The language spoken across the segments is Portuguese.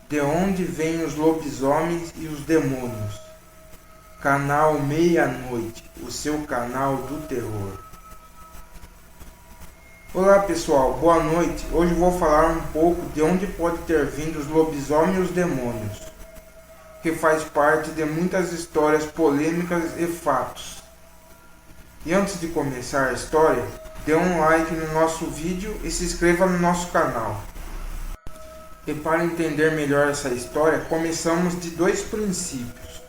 De onde vêm os lobisomens e os demônios? Canal Meia-Noite, o seu canal do terror. Olá pessoal, boa noite. Hoje vou falar um pouco de onde pode ter vindo os lobisomens e os demônios, que faz parte de muitas histórias polêmicas e fatos. E antes de começar a história, dê um like no nosso vídeo e se inscreva no nosso canal. E para entender melhor essa história, começamos de dois princípios.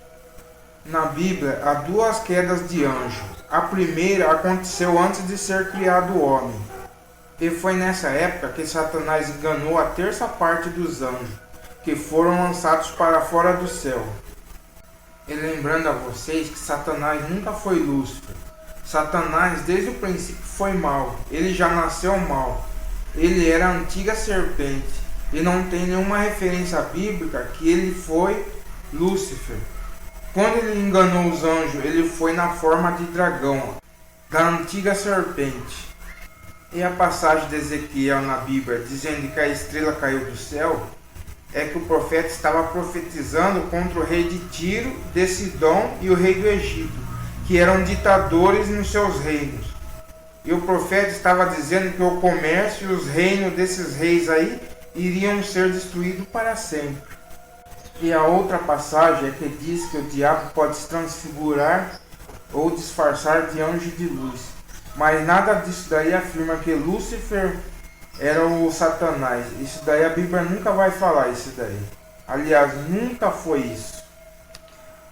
Na Bíblia, há duas quedas de anjo. A primeira aconteceu antes de ser criado o homem. E foi nessa época que Satanás enganou a terça parte dos anjos, que foram lançados para fora do céu. E lembrando a vocês que Satanás nunca foi Lúcifer. Satanás desde o princípio foi mau. Ele já nasceu mau. Ele era a antiga serpente. E não tem nenhuma referência bíblica que ele foi Lúcifer. Quando ele enganou os anjos, ele foi na forma de dragão, da antiga serpente. E a passagem de Ezequiel na Bíblia, dizendo que a estrela caiu do céu, é que o profeta estava profetizando contra o rei de Tiro, de Sidom e o rei do Egito, que eram ditadores nos seus reinos. E o profeta estava dizendo que o comércio e os reinos desses reis aí iriam ser destruídos para sempre. E a outra passagem é que diz que o diabo pode se transfigurar ou disfarçar de anjo de luz. Mas nada disso daí afirma que Lúcifer era o Satanás. Isso daí a Bíblia nunca vai falar isso daí. Aliás, nunca foi isso.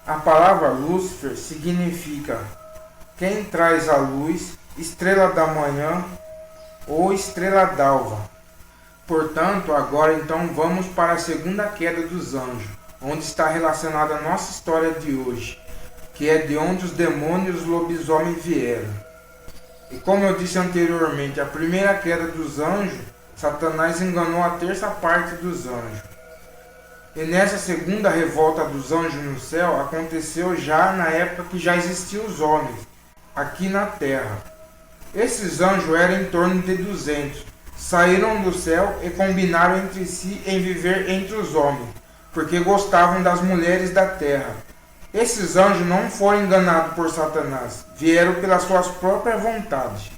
A palavra Lúcifer significa quem traz a luz, estrela da manhã ou estrela d'alva. Portanto, agora então vamos para a segunda queda dos anjos, onde está relacionada a nossa história de hoje, que é de onde os demônios e os lobisomens vieram. E como eu disse anteriormente, a primeira queda dos anjos, Satanás enganou a terça parte dos anjos. E nessa segunda revolta dos anjos no céu, aconteceu já na época que já existiam os homens, aqui na terra. Esses anjos eram em torno de 200. Saíram do céu e combinaram entre si em viver entre os homens, porque gostavam das mulheres da terra. Esses anjos não foram enganados por Satanás, vieram pelas suas próprias vontades.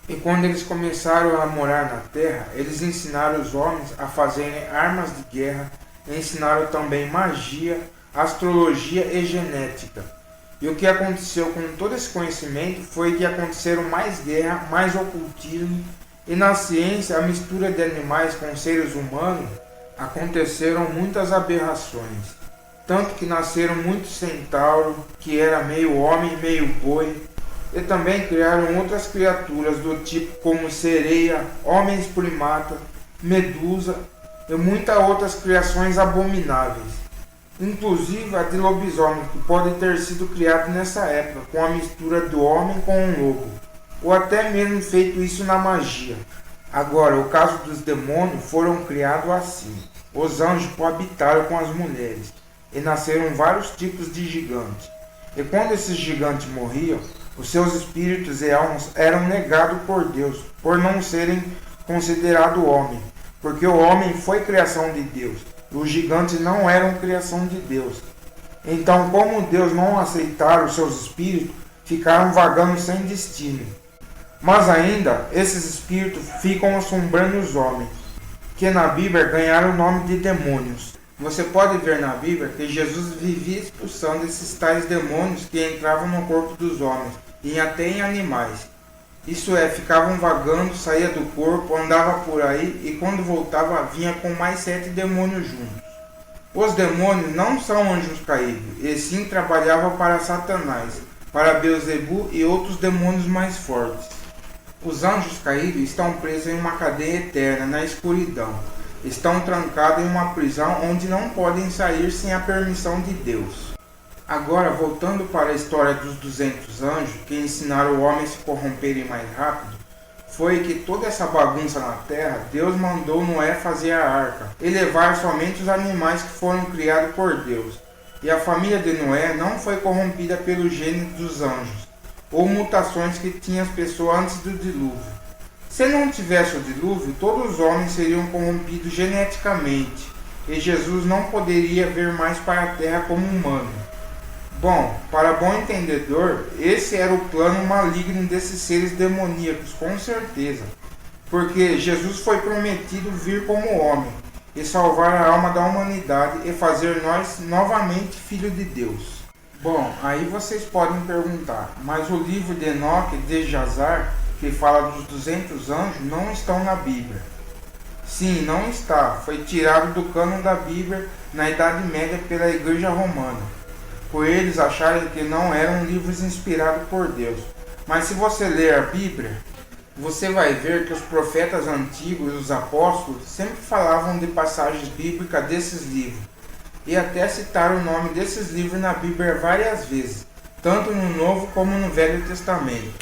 E quando eles começaram a morar na terra, eles ensinaram os homens a fazerem armas de guerra, ensinaram também magia, astrologia e genética. E o que aconteceu com todo esse conhecimento foi que aconteceram mais guerra, mais ocultismo, e na ciência, a mistura de animais com seres humanos, aconteceram muitas aberrações. Tanto que nasceram muitos centauros, que era meio homem, meio boi, e também criaram outras criaturas do tipo como sereia, homens primata, medusa e muitas outras criações abomináveis. Inclusive a de lobisomem, que pode ter sido criado nessa época, com a mistura do homem com um lobo, ou até mesmo feito isso na magia. Agora, o caso dos demônios foram criados assim. Os anjos coabitaram com as mulheres, e nasceram vários tipos de gigantes. E quando esses gigantes morriam, os seus espíritos e almas eram negados por Deus, por não serem considerados homem, porque o homem foi criação de Deus, e os gigantes não eram criação de Deus. Então, como Deus não aceitaram os seus espíritos, ficaram vagando sem destino. Mas ainda, esses espíritos ficam assombrando os homens, que na Bíblia ganharam o nome de demônios. Você pode ver na Bíblia que Jesus vivia expulsando esses tais demônios que entravam no corpo dos homens, e até em animais. Isso é, ficavam vagando, saía do corpo, andava por aí, e quando voltava vinha com mais 7 demônios juntos. Os demônios não são anjos caídos, e sim trabalhavam para Satanás, para Beelzebu e outros demônios mais fortes. Os anjos caídos estão presos em uma cadeia eterna na escuridão. Estão trancados em uma prisão onde não podem sair sem a permissão de Deus. Agora, voltando para a história dos 200 anjos que ensinaram o homem a se corromperem mais rápido, foi que toda essa bagunça na terra, Deus mandou Noé fazer a arca e levar somente os animais que foram criados por Deus. E a família de Noé não foi corrompida pelo gênio dos anjos, ou mutações que tinham as pessoas antes do dilúvio. Se não tivesse o dilúvio, todos os homens seriam corrompidos geneticamente, e Jesus não poderia vir mais para a terra como humano. Bom, para bom entendedor, esse era o plano maligno desses seres demoníacos, com certeza, porque Jesus foi prometido vir como homem e salvar a alma da humanidade e fazer nós novamente filhos de Deus. Bom, aí vocês podem perguntar, mas o livro de Enoque de Jazar, que fala dos 200 anjos, não estão na Bíblia. Sim, não está. Foi tirado do cânon da Bíblia na Idade Média pela Igreja Romana, por eles acharem que não eram livros inspirados por Deus. Mas se você ler a Bíblia, você vai ver que os profetas antigos e os apóstolos sempre falavam de passagens bíblicas desses livros, e até citaram o nome desses livros na Bíblia várias vezes, tanto no Novo como no Velho Testamento.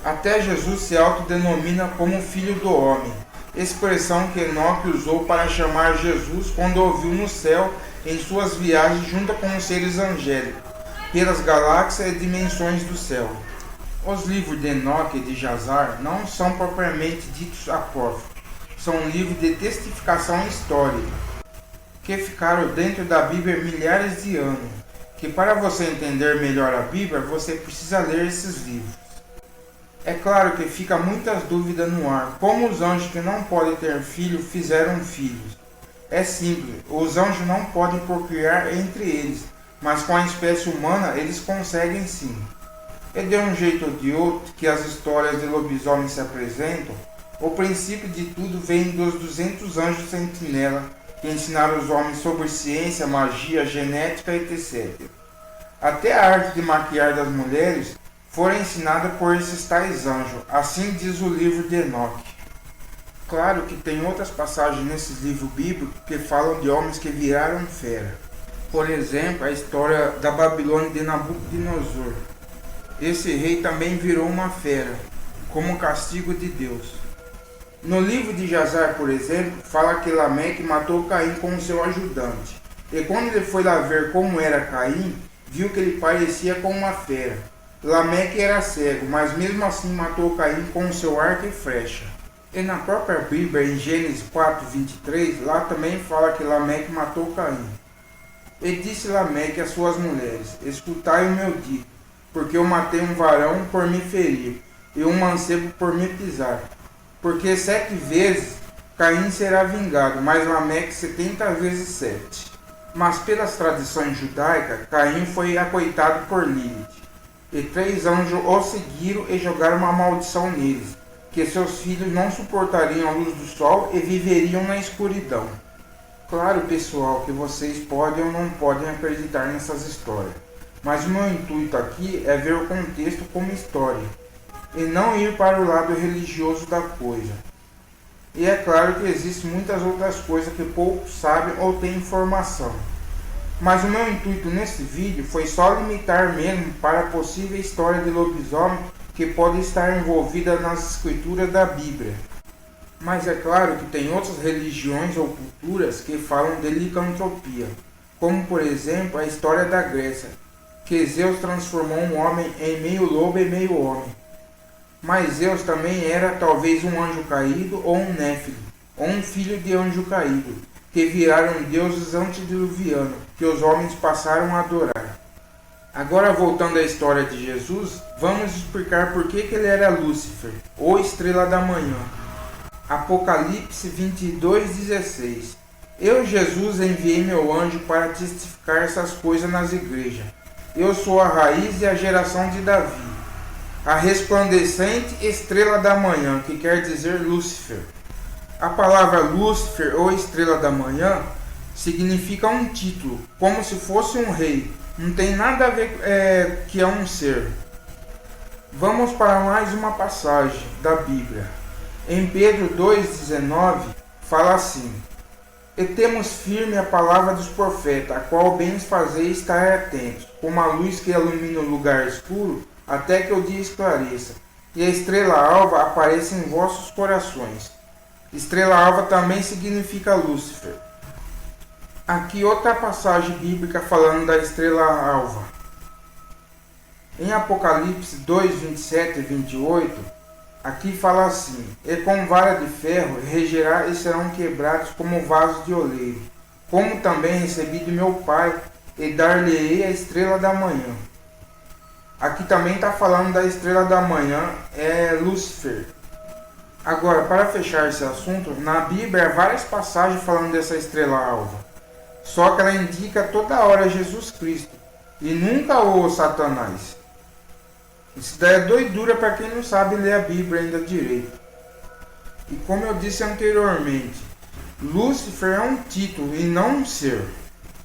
Até Jesus se autodenomina como Filho do Homem, expressão que Enoque usou para chamar Jesus quando ouviu no céu em suas viagens junto com os seres angélicos, pelas galáxias e dimensões do céu. Os livros de Enoque e de Jazar não são propriamente ditos apócrifos, são livros de testificação histórica, que ficaram dentro da Bíblia milhares de anos, que para você entender melhor a Bíblia, você precisa ler esses livros. É claro que fica muitas dúvidas no ar, como os anjos que não podem ter filho fizeram filhos. É simples, os anjos não podem procriar entre eles, mas com a espécie humana eles conseguem sim. E de um jeito ou de outro que as histórias de lobisomem se apresentam, o princípio de tudo vem dos 200 anjos sentinela, que ensinaram os homens sobre ciência, magia, genética e etc. Até a arte de maquiar das mulheres foram ensinadas por esses tais anjos, assim diz o livro de Enoque. Claro que tem outras passagens nesses livros bíblicos que falam de homens que viraram fera. Por exemplo, a história da Babilônia de Nabucodonosor. Esse rei também virou uma fera, como castigo de Deus. No livro de Jazar, por exemplo, fala que Lameque matou Caim com o seu ajudante. E quando ele foi lá ver como era Caim, viu que ele parecia com uma fera. Lameque era cego, mas mesmo assim matou Caim com o seu arco e flecha. E na própria Bíblia, em Gênesis 4:23, lá também fala que Lameque matou Caim. E disse Lameque às suas mulheres: escutai o meu dito, porque eu matei um varão por me ferir, e um mancebo por me pisar. Porque 7 vezes Caim será vingado, mas Lameque 70 vezes 7. Mas pelas tradições judaicas, Caim foi acoitado por Lilith, e 3 anjos o seguiram e jogaram uma maldição neles, que seus filhos não suportariam a luz do sol e viveriam na escuridão. Claro, pessoal, que vocês podem ou não podem acreditar nessas histórias, mas o meu intuito aqui é ver o contexto como história, e não ir para o lado religioso da coisa. E é claro que existem muitas outras coisas que poucos sabem ou têm informação. Mas o meu intuito nesse vídeo foi só limitar mesmo para a possível história de lobisomem que pode estar envolvida nas escrituras da Bíblia. Mas é claro que tem outras religiões ou culturas que falam de licantropia, como por exemplo a história da Grécia, que Zeus transformou um homem em meio lobo e meio homem. Mas Zeus também era talvez um anjo caído ou um néfilo, ou um filho de anjo caído, que viraram deuses antediluvianos, que os homens passaram a adorar. Agora voltando à história de Jesus, vamos explicar por que ele era Lúcifer, ou estrela da manhã. Apocalipse 22:16. Eu, Jesus, enviei meu anjo para testificar essas coisas nas igrejas. Eu sou a raiz e a geração de Davi, a resplandecente estrela da manhã, que quer dizer Lúcifer. A palavra Lúcifer ou estrela da manhã significa um título, como se fosse um rei. Não tem nada a ver que é um ser. Vamos para mais uma passagem da Bíblia. Em Pedro 2,19 fala assim: e temos firme a palavra dos profetas, a qual bem fazeis estar atentos, como a luz que ilumina o lugar escuro, até que o dia esclareça, e a estrela alva apareça em vossos corações. Estrela alva também significa Lúcifer. Aqui outra passagem bíblica falando da estrela alva. Em Apocalipse 2:27 e 28, aqui fala assim: e com vara de ferro regerá e serão quebrados como vasos de oleiro, como também recebi de meu Pai, e dar-lhe-ei a estrela da manhã. Aqui também está falando da estrela da manhã, é Lúcifer. Agora, para fechar esse assunto, na Bíblia há várias passagens falando dessa estrela alva. Só que ela indica toda hora Jesus Cristo e nunca o Satanás. Isso daí é doidura para quem não sabe ler a Bíblia ainda direito. E como eu disse anteriormente, Lúcifer é um título e não um ser.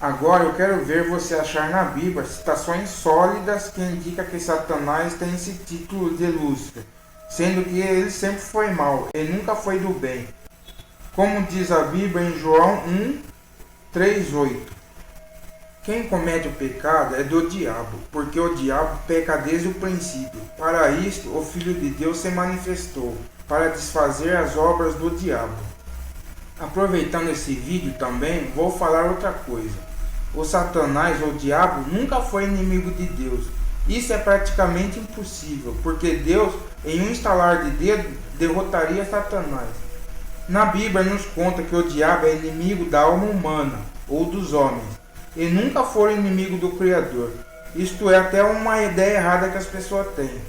Agora eu quero ver você achar na Bíblia citações sólidas que indicam que Satanás tem esse título de Lúcifer, sendo que ele sempre foi mal, ele nunca foi do bem. Como diz a Bíblia em João 1:3-8. Quem comete o pecado é do diabo, porque o diabo peca desde o princípio. Para isto o Filho de Deus se manifestou, para desfazer as obras do diabo. Aproveitando esse vídeo também, vou falar outra coisa. O Satanás ou o diabo nunca foi inimigo de Deus. Isso é praticamente impossível, porque Deus, em um estalar de dedo, derrotaria Satanás. Na Bíblia nos conta que o diabo é inimigo da alma humana, ou dos homens, e nunca foi inimigo do Criador. Isto é até uma ideia errada que as pessoas têm.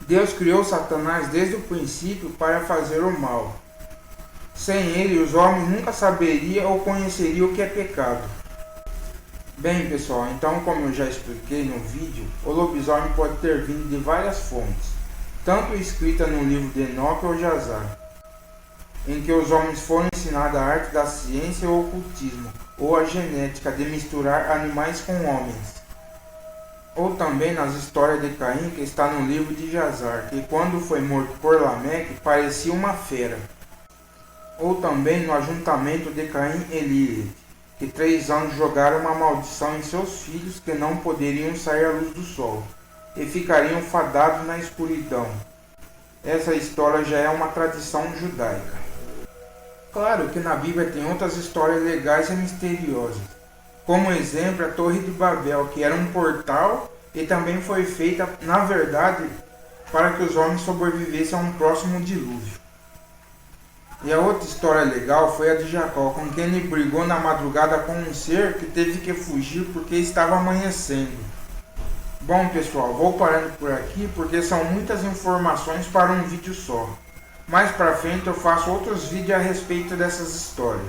Deus criou Satanás desde o princípio para fazer o mal. Sem ele, os homens nunca saberiam ou conheceriam o que é pecado. Bem, pessoal, então como eu já expliquei no vídeo, o lobisomem pode ter vindo de várias fontes, tanto escrita no livro de Enoque ou Jazar, em que os homens foram ensinados a arte da ciência ou ocultismo, ou a genética de misturar animais com homens. Ou também nas histórias de Caim, que está no livro de Jazar, que quando foi morto por Lameque parecia uma fera. Ou também no ajuntamento de Caim e Lilith, que 3 anjos jogaram uma maldição em seus filhos que não poderiam sair à luz do sol, e ficariam fadados na escuridão. Essa história já é uma tradição judaica. Claro que na Bíblia tem outras histórias legais e misteriosas. Como exemplo, a Torre de Babel, que era um portal e também foi feita, na verdade, para que os homens sobrevivessem a um próximo dilúvio. E a outra história legal foi a de Jacó, com quem ele brigou na madrugada com um ser que teve que fugir porque estava amanhecendo. Bom, pessoal, vou parando por aqui porque são muitas informações para um vídeo só. Mais para frente eu faço outros vídeos a respeito dessas histórias.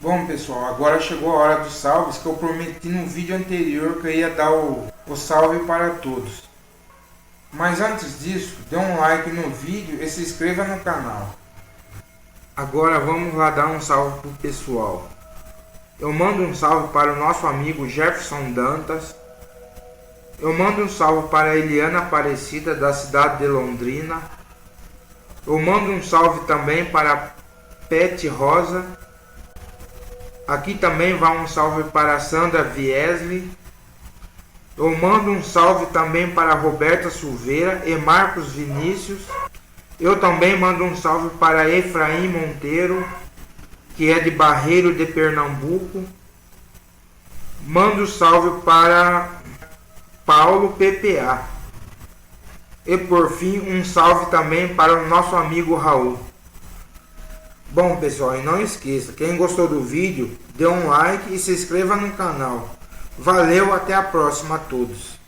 Bom, pessoal, agora chegou a hora dos salves que eu prometi no vídeo anterior que eu ia dar o salve para todos. Mas antes disso, dê um like no vídeo e se inscreva no canal. Agora vamos lá dar um salve pro pessoal. Eu mando um salve para o nosso amigo Jefferson Dantas. Eu mando um salve para a Eliana Aparecida, da cidade de Londrina. Eu mando um salve também para a Pet Rosa. Aqui também vai um salve para a Sandra Viesli. Eu mando um salve também para a Roberta Silveira e Marcos Vinícius. Eu também mando um salve para Efraim Monteiro, que é de Barreiro de Pernambuco. Mando salve para Paulo PPA. E por fim, um salve também para o nosso amigo Raul. Bom, pessoal, e não esqueça, quem gostou do vídeo, dê um like e se inscreva no canal. Valeu, até a próxima a todos.